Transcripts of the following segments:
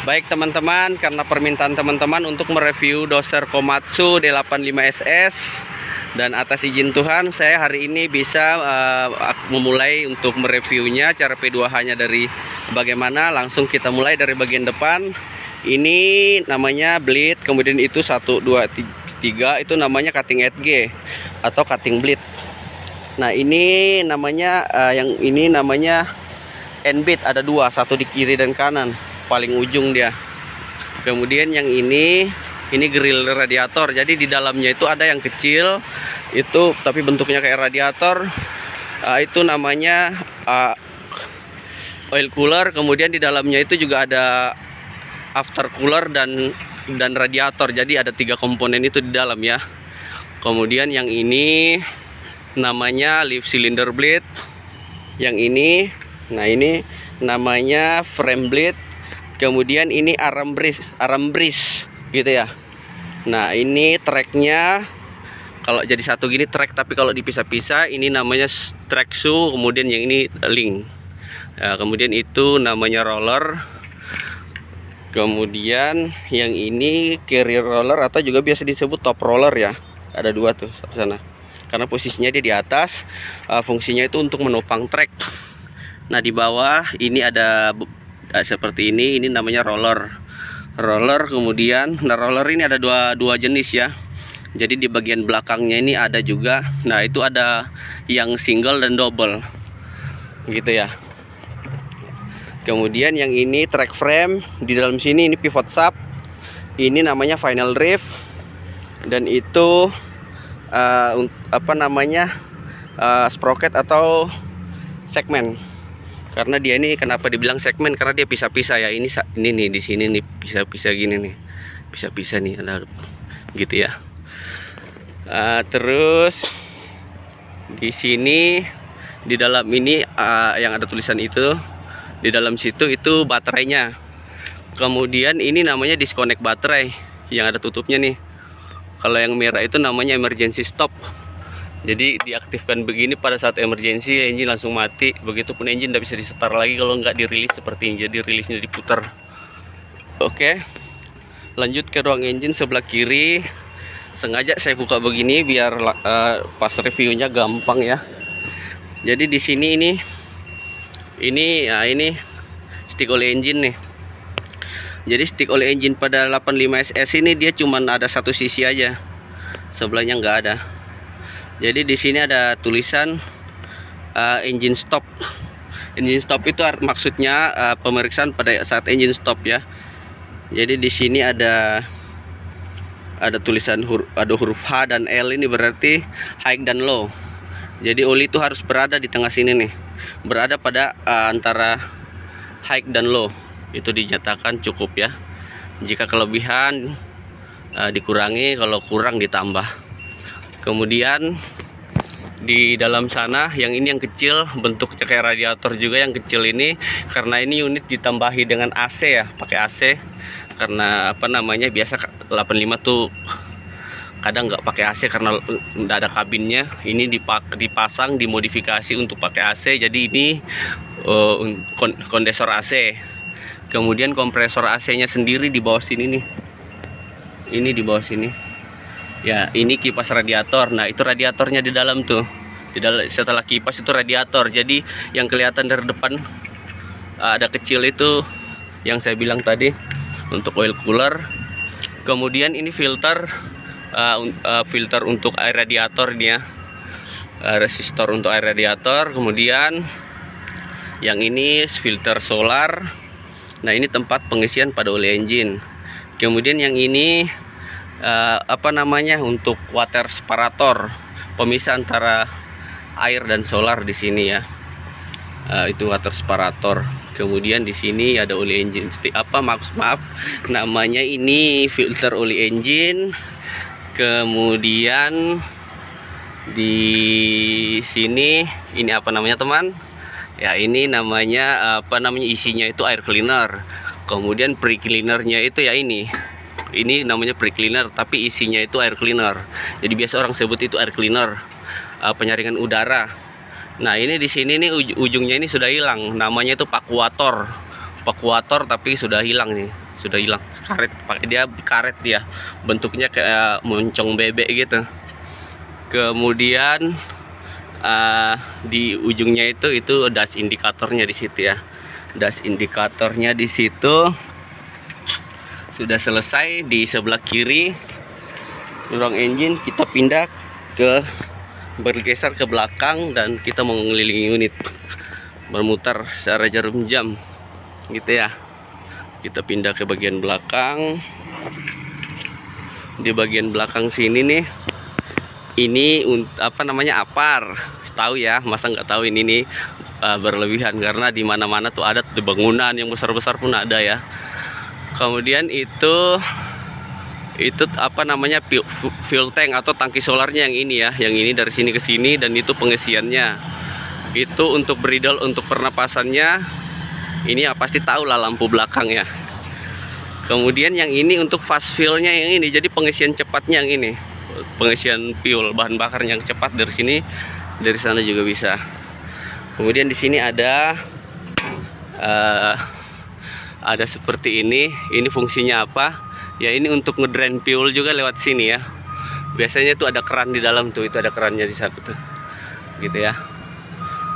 Baik teman-teman, karena permintaan teman-teman untuk mereview doser Komatsu D85SS, dan atas izin Tuhan saya hari ini bisa memulai untuk mereviewnya. Cara P2H-nya dari bagaimana, langsung kita mulai dari bagian depan. Ini namanya bleed, kemudian itu 1, 2, 3 itu namanya cutting edge atau cutting bleed. Nah ini namanya yang ini namanya end bead, ada dua, satu di kiri dan kanan, paling ujung dia. Kemudian yang ini grill radiator. Jadi di dalamnya itu ada yang kecil itu tapi bentuknya kayak radiator. Itu namanya oil cooler. Kemudian di dalamnya itu juga ada after cooler dan radiator. Jadi ada 3 komponen itu di dalam ya. Kemudian yang ini namanya leaf cylinder bleed. Yang ini, nah ini namanya frame bleed. Kemudian ini arm brace gitu ya. Nah ini tracknya, kalau jadi satu gini track, tapi kalau dipisah-pisah ini namanya track shoe. Kemudian yang ini link. Nah, kemudian itu namanya roller. Kemudian yang ini carrier roller atau juga biasa disebut top roller ya. Ada dua tuh sana. Karena posisinya dia di atas, fungsinya itu untuk menopang track. Nah di bawah ini ada seperti ini namanya roller. Kemudian roller ini ada dua jenis ya. Jadi di bagian belakangnya ini ada juga. Nah itu ada yang single dan double gitu ya. Kemudian yang ini track frame. Di dalam sini ini pivot shaft. Ini namanya final drive. Dan itu sprocket atau segmen. Karena dia ini kenapa dibilang segmen, karena dia pisah-pisah ya. Ini nih di sini nih pisah-pisah gini nih. Pisah-pisah nih ada gitu ya. Terus di sini di dalam ini yang ada tulisan itu, di dalam situ itu baterainya. Kemudian ini namanya disconnect baterai yang ada tutupnya nih. Kalau yang merah itu namanya emergency stop. Jadi diaktifkan begini pada saat emergency, engine langsung mati. Begitupun engine tidak bisa disetar lagi kalau nggak dirilis seperti ini. Jadi rilisnya diputar. Oke, lanjut ke ruang engine sebelah kiri. Sengaja saya buka begini biar pas reviewnya gampang ya. Jadi di sini ini stick oli engine nih. Jadi stick oli engine pada 85SS ini dia cuman ada satu sisi aja, sebelahnya nggak ada. Jadi di sini ada tulisan engine stop. Engine stop itu maksudnya pemeriksaan pada saat engine stop ya. Jadi di sini ada tulisan ada huruf H dan L, ini berarti high dan low. Jadi oli itu harus berada di tengah sini nih, berada pada antara high dan low. Itu dinyatakan cukup ya. Jika kelebihan dikurangi, kalau kurang ditambah. Kemudian di dalam sana yang ini yang kecil, bentuknya kayak radiator juga yang kecil ini, karena ini unit ditambahi dengan AC ya, pakai AC. Karena biasa 85 tuh kadang nggak pakai AC karena nggak ada kabinnya. Ini dipasang, dimodifikasi untuk pakai AC. Jadi ini kondensor AC. Kemudian kompresor AC-nya sendiri di bawah sini nih. Ini di bawah sini. Ya, ini kipas radiator. Nah, itu radiatornya di dalam tuh. Setelah kipas itu radiator. Jadi yang kelihatan dari depan ada kecil itu yang saya bilang tadi untuk oil cooler. Kemudian ini filter untuk air radiator ini ya. Resistor untuk air radiator. Kemudian yang ini filter solar. Nah, ini tempat pengisian pada oli engine. Kemudian yang ini untuk water separator, pemisah antara air dan solar di sini ya. Itu water separator. Kemudian di sini ada oli engine namanya ini filter oli engine. Kemudian di sini ini teman? Ya, ini namanya isinya itu air cleaner. Kemudian pre-cleanernya itu ya ini namanya pre-cleaner, tapi isinya itu air cleaner. Jadi biasa orang sebut itu air cleaner, penyaringan udara. Nah ini di sini nih ujungnya ini sudah hilang, namanya itu pakuator. evakuator tapi sudah hilang nih, sudah hilang karet. Pakai dia karet, dia bentuknya kayak moncong bebek gitu. Kemudian di ujungnya itu dash indikatornya di situ ya. Dash indikatornya di situ sudah selesai. Di sebelah kiri ruang engine kita pindah bergeser ke belakang dan kita mau mengelilingi unit, bermutar secara jarum jam gitu ya. Kita pindah ke bagian belakang. Di bagian belakang sini nih, ini apa namanya, apar. Tahu ya, masa nggak tahu ini nih berlebihan, karena di mana-mana tuh ada tuh bangunan yang besar-besar pun ada ya. Kemudian itu apa namanya, fuel tank atau tangki solarnya yang ini ya, yang ini dari sini ke sini, dan itu pengisiannya. Itu untuk bridle, untuk pernapasannya. Ini ya pasti tahu lah, lampu belakang ya. Kemudian yang ini untuk fast fuelnya yang ini, jadi pengisian cepatnya yang ini, pengisian fuel bahan bakar yang cepat dari sini, dari sana juga bisa. Kemudian di sini ada seperti ini. Ini fungsinya apa? Ya ini untuk ngedrain fuel juga lewat sini ya. Biasanya tuh ada keran di dalam tuh, itu ada kerannya di satu tuh, gitu ya.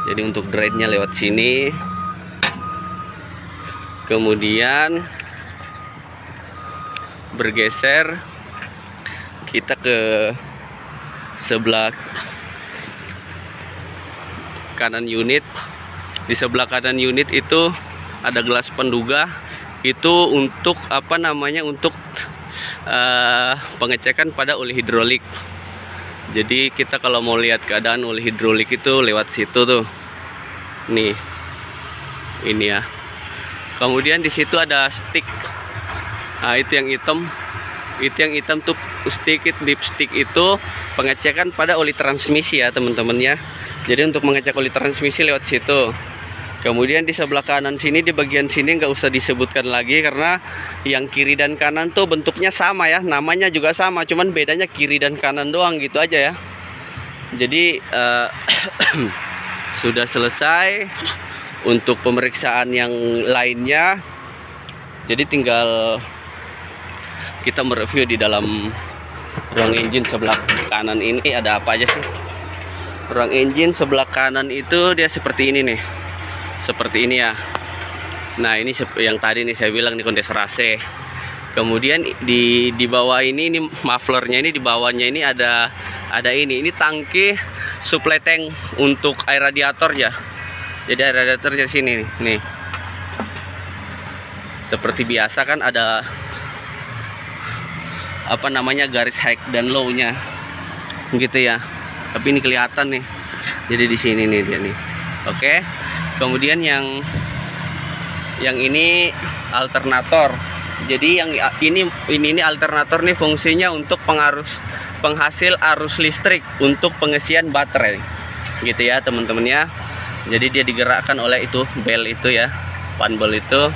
Jadi untuk drainnya lewat sini. Kemudian bergeser kita ke sebelah kanan unit. Di sebelah kanan unit itu ada gelas penduga. Itu untuk apa namanya, untuk pengecekan pada oli hidrolik. Jadi kita kalau mau lihat keadaan oli hidrolik itu lewat situ tuh. Nih. Ini ya. Kemudian di situ ada stick. Nah, itu yang hitam. Itu yang hitam tuh stick, dipstick itu pengecekan pada oli transmisi ya teman-teman ya. Jadi untuk mengecek oli transmisi lewat situ. Kemudian di sebelah kanan sini, di bagian sini nggak usah disebutkan lagi, karena yang kiri dan kanan tuh bentuknya sama ya, namanya juga sama, cuman bedanya kiri dan kanan doang gitu aja ya. Jadi sudah selesai untuk pemeriksaan yang lainnya. Jadi tinggal kita mereview di dalam ruang engine sebelah kanan ini ada apa aja sih. Ruang engine sebelah kanan itu dia seperti ini nih, seperti ini ya. Nah ini yang tadi nih saya bilang di kondensor AC. Kemudian di bawah ini mufflernya, ini di bawahnya ini ada ini tangki supply tank untuk air radiator ya. Jadi air radiator di sini nih. Seperti biasa kan ada apa namanya, garis high dan low-nya gitu ya. Tapi ini kelihatan nih. Jadi di sini nih dia nih. Oke. Kemudian yang ini alternator. Jadi yang ini alternator nih fungsinya untuk penghasil arus listrik untuk pengisian baterai. Gitu ya, teman-teman ya. Jadi dia digerakkan oleh itu bel itu ya, panbel itu.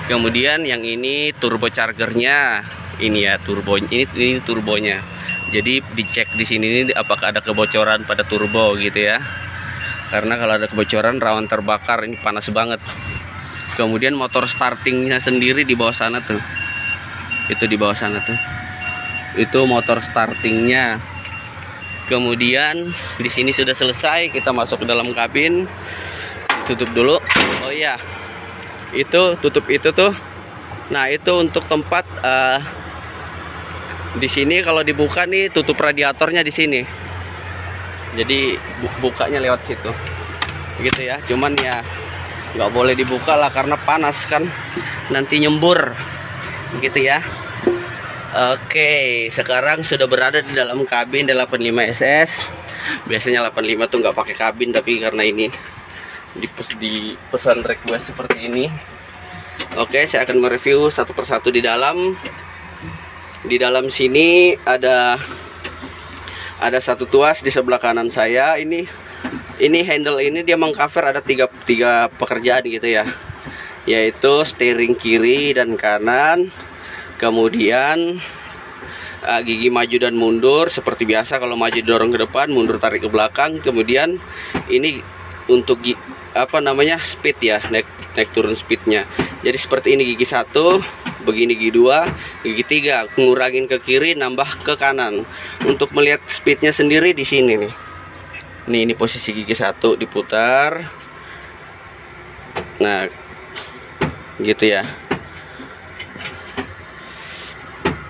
Kemudian yang ini turbochargernya. Ini ya turbo, ini turbonya. Jadi dicek di sini ini apakah ada kebocoran pada turbo gitu ya. Karena kalau ada kebocoran rawan terbakar, ini panas banget. Kemudian motor startingnya sendiri di bawah sana tuh. Itu di bawah sana tuh. Itu motor startingnya. Kemudian di sini sudah selesai, kita masuk ke dalam kabin. Tutup dulu. Oh iya. Itu tutup itu tuh. Nah, itu untuk tempat di sini kalau dibuka nih tutup radiatornya di sini. Jadi bukanya lewat situ. Gitu ya. Cuman ya nggak boleh dibuka lah karena panas kan. Nanti nyembur. Gitu ya. Oke, sekarang sudah berada di dalam kabin 85 SS. Biasanya 85 tuh nggak pakai kabin, tapi karena ini dipesan request seperti ini. Oke, saya akan mereview satu persatu di dalam. Di dalam sini ada satu tuas di sebelah kanan saya. Ini handle ini dia mengcover ada tiga pekerjaan gitu ya. Yaitu steering kiri dan kanan. Kemudian gigi maju dan mundur seperti biasa. Kalau maju dorong ke depan, mundur tarik ke belakang. Kemudian ini untuk speed ya, naik turun speednya. Jadi seperti ini gigi 1, begini gigi 2, gigi 3 ngurangin ke kiri, nambah ke kanan. Untuk melihat speednya sendiri di sini nih. Ini posisi gigi 1 diputar. Nah, gitu ya.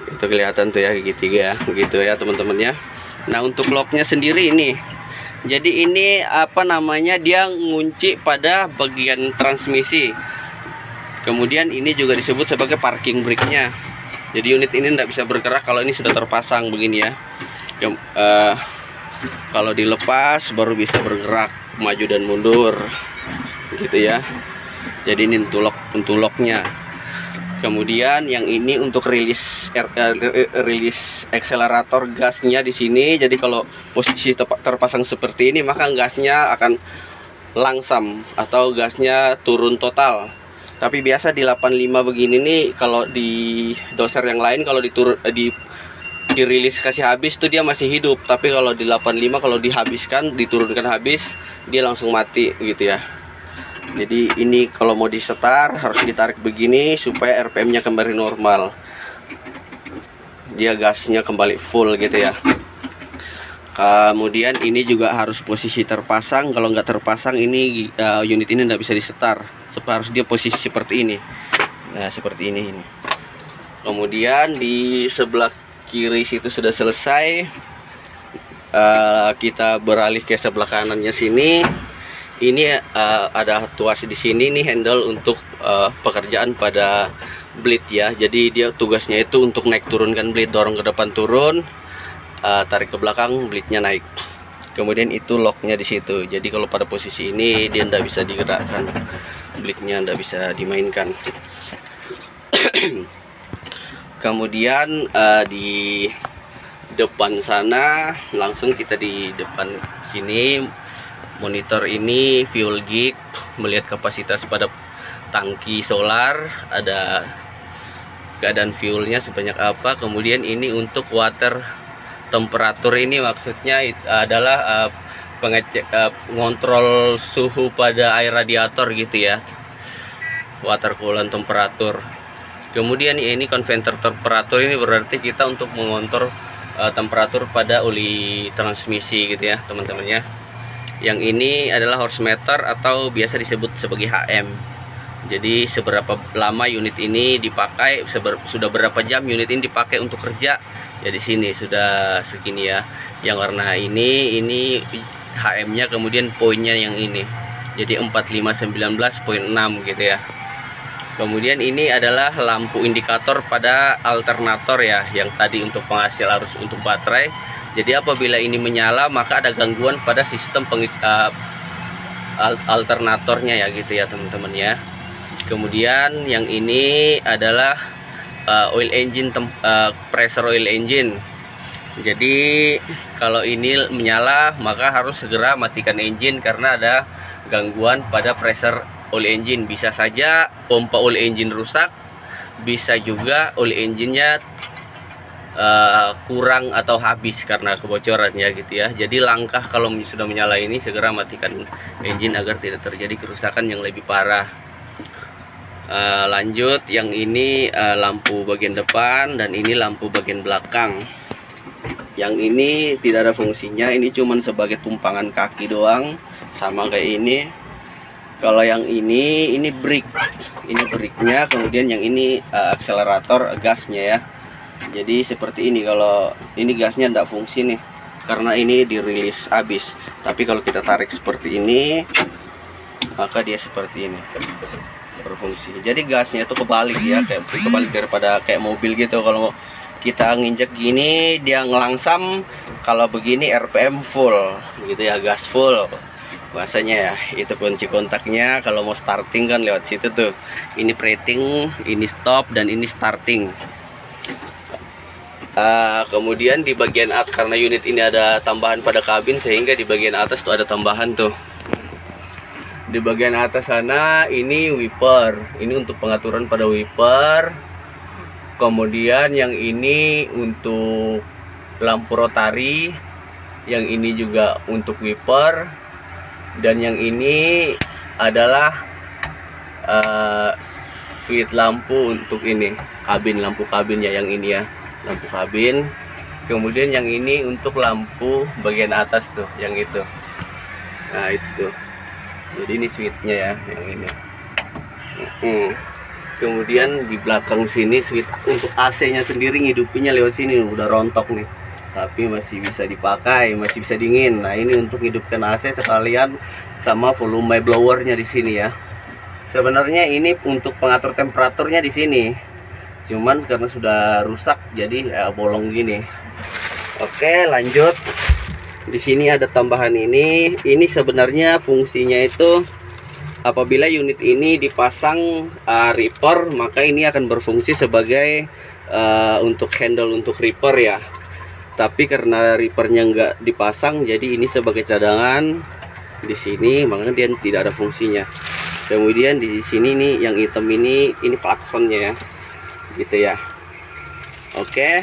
Itu kelihatan tuh ya gigi 3 gitu ya teman-teman ya. Nah, untuk locknya sendiri ini. Jadi ini dia ngunci pada bagian transmisi. Kemudian ini juga disebut sebagai parking brake-nya. Jadi unit ini tidak bisa bergerak kalau ini sudah terpasang begini ya. Kalau dilepas baru bisa bergerak maju dan mundur gitu ya. Jadi ini untuk locknya. Kemudian yang ini untuk rilis akselerator gasnya di sini. Jadi kalau posisi terpasang seperti ini, maka gasnya akan langsam atau gasnya turun total. Tapi biasa di 85 begini nih, kalau di doser yang lain kalau dirilis kasih habis tuh dia masih hidup. Tapi kalau di 85 kalau diturunkan habis, dia langsung mati gitu ya. Jadi ini kalau mau disetar harus ditarik begini supaya RPM-nya kembali normal. Dia gasnya kembali full gitu ya. Kemudian ini juga harus posisi terpasang. Kalau nggak terpasang ini unit ini nggak bisa disetar. Harus dia posisi seperti ini. Nah, seperti ini. Kemudian di sebelah kiri situ sudah selesai. Kita beralih ke sebelah kanannya sini. Ini ada tuas di sini nih, handle untuk pekerjaan pada bleed ya. Jadi dia tugasnya itu untuk naik turunkan bleed, dorong ke depan turun, tarik ke belakang, bleednya naik. Kemudian itu locknya di situ. Jadi kalau pada posisi ini dia tidak bisa digerakkan, bleednya tidak bisa dimainkan. Kemudian di depan sana, langsung kita di depan sini. Monitor ini fuel gauge, melihat kapasitas pada tangki solar, ada keadaan fuelnya sebanyak apa. Kemudian ini untuk water temperatur, ini maksudnya adalah pengecek ngontrol suhu pada air radiator gitu ya, water coolant temperatur. Kemudian ini konverter temperatur, ini berarti kita untuk mengontrol temperatur pada oli transmisi gitu ya teman-teman ya. Yang ini adalah horse meter atau biasa disebut sebagai HM. Jadi seberapa lama unit ini dipakai, sudah berapa jam unit ini dipakai untuk kerja. Ya di sini sudah segini ya. Yang warna ini HM-nya, kemudian poinnya yang ini. Jadi 4519.6 gitu ya. Kemudian ini adalah lampu indikator pada alternator ya, yang tadi untuk penghasil arus untuk baterai. Jadi apabila ini menyala, maka ada gangguan pada sistem alternatornya ya gitu ya teman-teman ya. Kemudian yang ini adalah oil engine, pressure oil engine. Jadi kalau ini menyala, maka harus segera matikan engine karena ada gangguan pada pressure oil engine. Bisa saja pompa oil engine rusak, bisa juga oil engine-nya kurang atau habis karena kebocoran ya gitu ya. Jadi langkah kalau sudah menyala ini segera matikan engine agar tidak terjadi kerusakan yang lebih parah. Lanjut, yang ini lampu bagian depan dan ini lampu bagian belakang. Yang ini tidak ada fungsinya, ini cuman sebagai tumpangan kaki doang, sama kayak ini. Kalau yang ini brake, ini brake-nya, kemudian yang ini akselerator gasnya ya. Jadi seperti ini. Kalau ini gasnya tidak fungsi nih karena ini dirilis habis. Tapi kalau kita tarik seperti ini, maka dia seperti ini berfungsi. Jadi gasnya itu kebalik ya, kayak kebalik daripada kayak mobil gitu. Kalau kita nginjek gini dia ngelangsam, kalau begini RPM full gitu ya, gas full bahasanya ya. Itu kunci kontaknya kalau mau starting kan lewat situ tuh. Ini preheating, ini stop, dan ini starting. Kemudian di bagian atas, karena unit ini ada tambahan pada kabin, sehingga di bagian atas tuh ada tambahan tuh. Di bagian atas sana ini wiper, ini untuk pengaturan pada wiper. Kemudian yang ini untuk lampu rotari, yang ini juga untuk wiper. Dan yang ini adalah switch lampu untuk ini kabin, lampu kabinnya yang ini ya, lampu kabin. Kemudian yang ini untuk lampu bagian atas tuh, yang itu. Nah itu tuh. Jadi ini switchnya ya, yang ini. Kemudian di belakang sini switch untuk AC-nya sendiri ngidupinnya lewat sini, udah rontok nih. Tapi masih bisa dipakai, masih bisa dingin. Nah ini untuk hidupkan AC sekalian sama volume blowernya di sini ya. Sebenarnya ini untuk pengatur temperaturnya di sini. Cuman karena sudah rusak jadi ya, bolong gini. Oke, lanjut. Di sini ada tambahan ini. Ini sebenarnya fungsinya itu apabila unit ini dipasang reaper, maka ini akan berfungsi sebagai untuk handle untuk reaper ya. Tapi karena reapernya nggak dipasang, jadi ini sebagai cadangan di sini, makanya dia tidak ada fungsinya. Kemudian di sini nih yang hitam ini klaksonnya ya, gitu ya. Oke,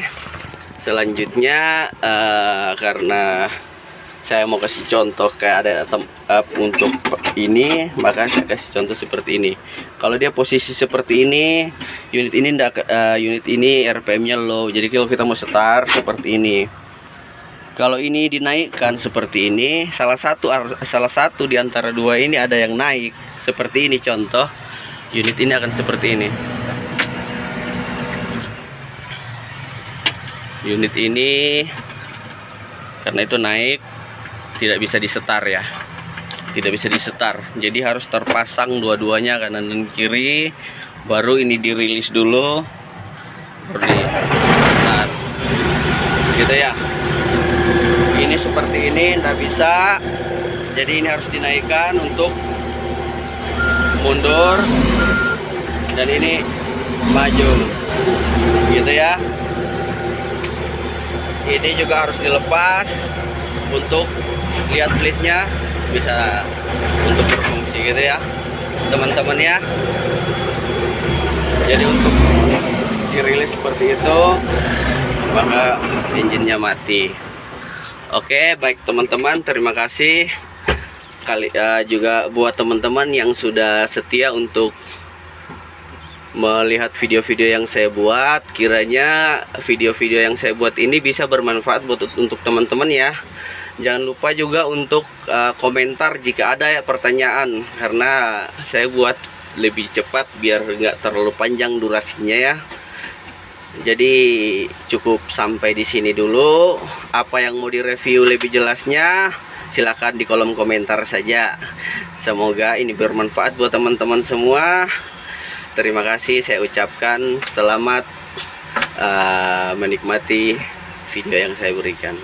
selanjutnya karena saya mau kasih contoh kayak ada untuk ini, maka saya kasih contoh seperti ini. Kalau dia posisi seperti ini, unit ini RPM-nya low. Jadi kalau kita mau start seperti ini. Kalau ini dinaikkan seperti ini, salah satu di antara dua ini ada yang naik seperti ini. Contoh, unit ini akan seperti ini. Unit ini karena itu naik, tidak bisa disetar ya, tidak bisa disetar. Jadi harus terpasang dua-duanya kanan dan kiri, baru ini dirilis dulu, baru disetar, gitu ya. Ini seperti ini, tidak bisa. Jadi ini harus dinaikkan untuk mundur, dan ini maju, gitu ya. Ini juga harus dilepas untuk lihat plitnya bisa untuk berfungsi, gitu ya teman-teman ya. Jadi untuk dirilis seperti itu, maka engine-nya mati. Oke, baik teman-teman, terima kasih juga buat teman-teman yang sudah setia untuk melihat video-video yang saya buat. Kiranya video-video yang saya buat ini bisa bermanfaat untuk teman-teman ya. Jangan lupa juga untuk komentar jika ada ya pertanyaan, karena saya buat lebih cepat biar nggak terlalu panjang durasinya ya. Jadi cukup sampai di sini dulu. Apa yang mau direview lebih jelasnya, silakan di kolom komentar saja. Semoga ini bermanfaat buat teman-teman semua. Terima kasih, saya ucapkan selamat menikmati video yang saya berikan.